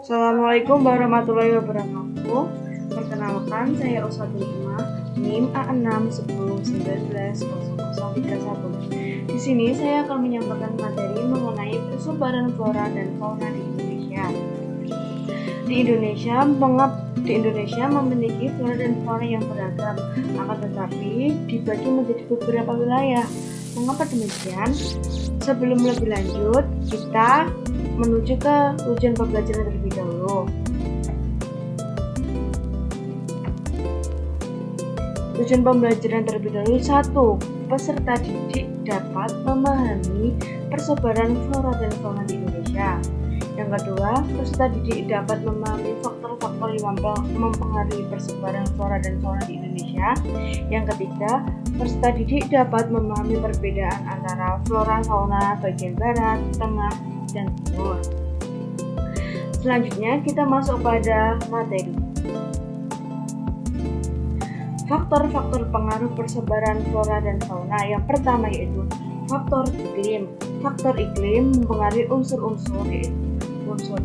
Assalamualaikum warahmatullahi wabarakatuh. Perkenalkan, saya Uswatul Hikmah, NIM A610190031. Di sini saya akan menyampaikan materi mengenai persebaran flora dan fauna di Indonesia. Di Indonesia memiliki flora dan fauna yang beragam, akan tetapi dibagi menjadi beberapa wilayah. Mengapa demikian? Sebelum lebih lanjut, kita menuju ke tujuan pembelajaran terlebih dahulu. Tujuan pembelajaran terlebih dahulu 1. Peserta didik dapat memahami persebaran flora dan fauna di Indonesia. Yang kedua, peserta didik dapat memahami faktor-faktor yang mempengaruhi persebaran flora dan fauna di Indonesia. Yang ketiga, peserta didik dapat memahami perbedaan antara flora fauna bagian barat, tengah, dan timur. Selanjutnya kita masuk pada materi. Faktor-faktor pengaruh persebaran flora dan fauna. Yang pertama yaitu faktor iklim. Faktor iklim mempengaruhi unsur-unsur yaitu unsur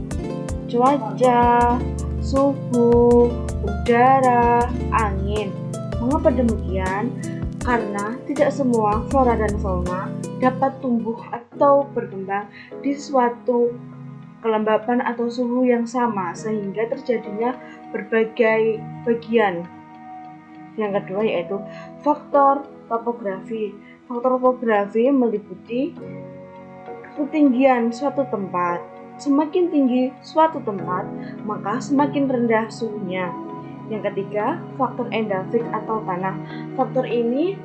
cuaca, suhu, udara, angin. Mengapa demikian? Karena tidak semua flora dan fauna dapat tumbuh atau berkembang di suatu kelembapan atau suhu yang sama, sehingga terjadinya berbagai bagian. Yang kedua yaitu faktor topografi. Faktor topografi meliputi ketinggian suatu tempat. Semakin tinggi suatu tempat, maka semakin rendah suhunya. Yang ketiga, faktor endafik atau tanah. Faktor ini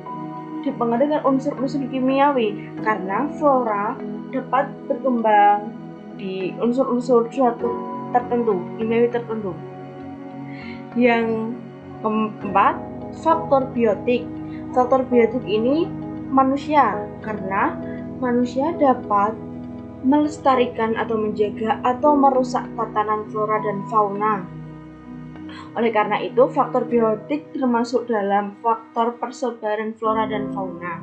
dipengaruhi dengan unsur-unsur kimiawi karena flora dapat berkembang di unsur-unsur suatu tertentu, kimiawi tertentu. Yang keempat, faktor biotik. Faktor biotik ini manusia karena manusia dapat melestarikan atau menjaga atau merusak tatanan flora dan fauna. Oleh karena itu, faktor biotik termasuk dalam faktor persebaran flora dan fauna.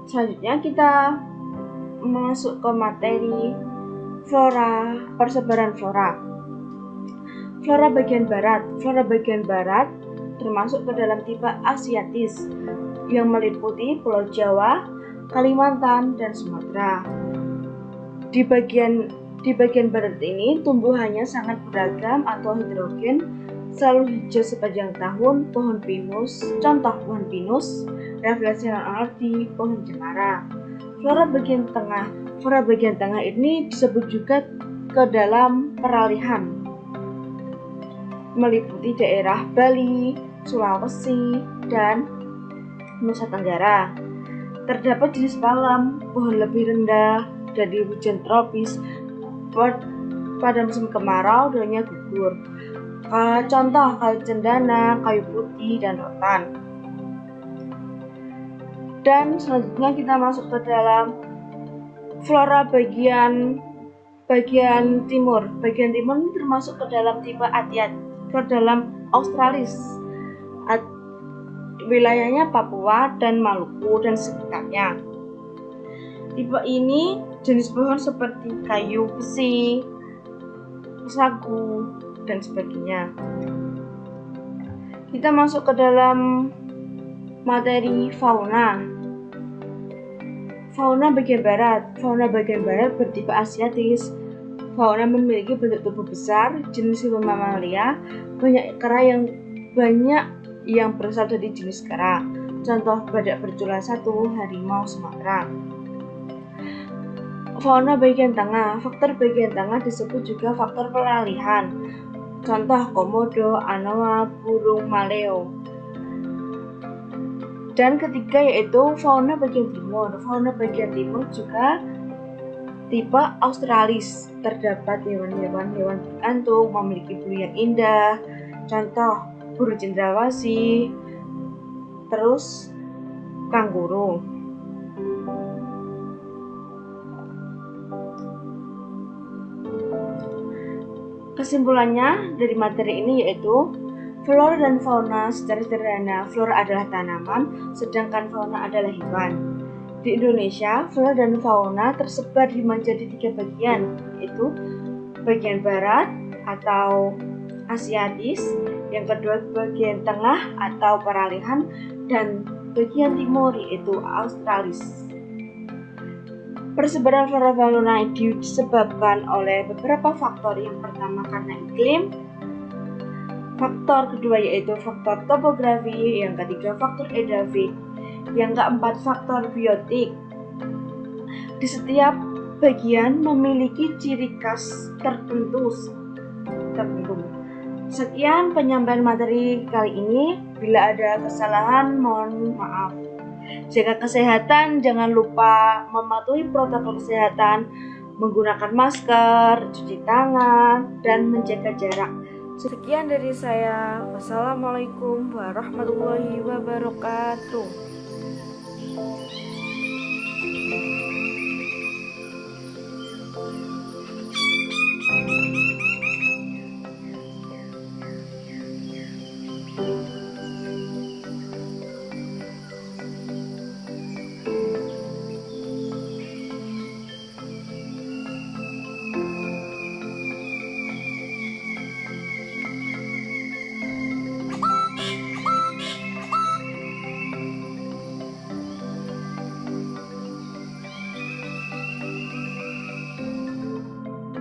Selanjutnya kita masuk ke materi flora, persebaran flora. Flora bagian barat. Flora bagian barat termasuk ke dalam tipe Asiatis yang meliputi Pulau Jawa, Kalimantan, dan Sumatera. Di bagian barat ini tumbuhannya sangat beragam atau heterogen, selalu hijau sepanjang tahun. Pohon pinus, contoh pohon pinus, Rafflesia arti, pohon cemara. Flora bagian tengah. Flora bagian tengah ini disebut juga ke dalam peralihan, meliputi daerah Bali, Sulawesi, dan Nusa Tenggara. Terdapat jenis palem, pohon lebih rendah dari hujan tropis. Pada musim kemarau daunnya gugur. Contoh kayu cendana, kayu putih, dan rotan. Dan selanjutnya kita masuk ke dalam flora bagian timur. Bagian timur ini termasuk ke dalam tipe Atiat, ke dalam Australis. Wilayahnya Papua dan Maluku dan sekitarnya. Tipe ini jenis pohon seperti kayu besi, sagu, dan sebagainya. Kita masuk ke dalam materi fauna. Fauna bagian barat. Fauna bagian barat bertipe Asiatis. Fauna memiliki bentuk tubuh besar, jenis hewan mamalia, banyak kera yang berasal dari jenis kera. Contoh badak bercula 1, harimau Sumatera. Fauna bagian tengah. Faktor bagian tengah disebut juga faktor peralihan. Contoh komodo, anoa, burung maleo. Dan ketiga yaitu fauna bagian timur. Fauna bagian timur juga tipe Australis. Terdapat hewan-hewan berkantung memiliki bulu yang indah. Contoh burung cendrawasih, terus kanguru. Kesimpulannya dari materi ini yaitu flora dan fauna secara sederhana. Flora adalah tanaman, sedangkan fauna adalah hewan. Di Indonesia, flora dan fauna tersebar menjadi 3 bagian, yaitu bagian barat atau Asiatis, yang kedua bagian tengah atau peralihan, dan bagian timur yaitu Australis. Persebaran flora fauna disebabkan oleh beberapa faktor. Yang pertama karena iklim, faktor kedua yaitu faktor topografi, yang ketiga faktor edafik, yang keempat faktor biotik. Di setiap bagian memiliki ciri khas tertentu. Sekian penyampaian materi kali ini. Bila ada kesalahan, mohon maaf. Jaga kesehatan, jangan lupa mematuhi protokol kesehatan, menggunakan masker, cuci tangan, dan menjaga jarak. Sekian dari saya. Wassalamualaikum warahmatullahi wabarakatuh.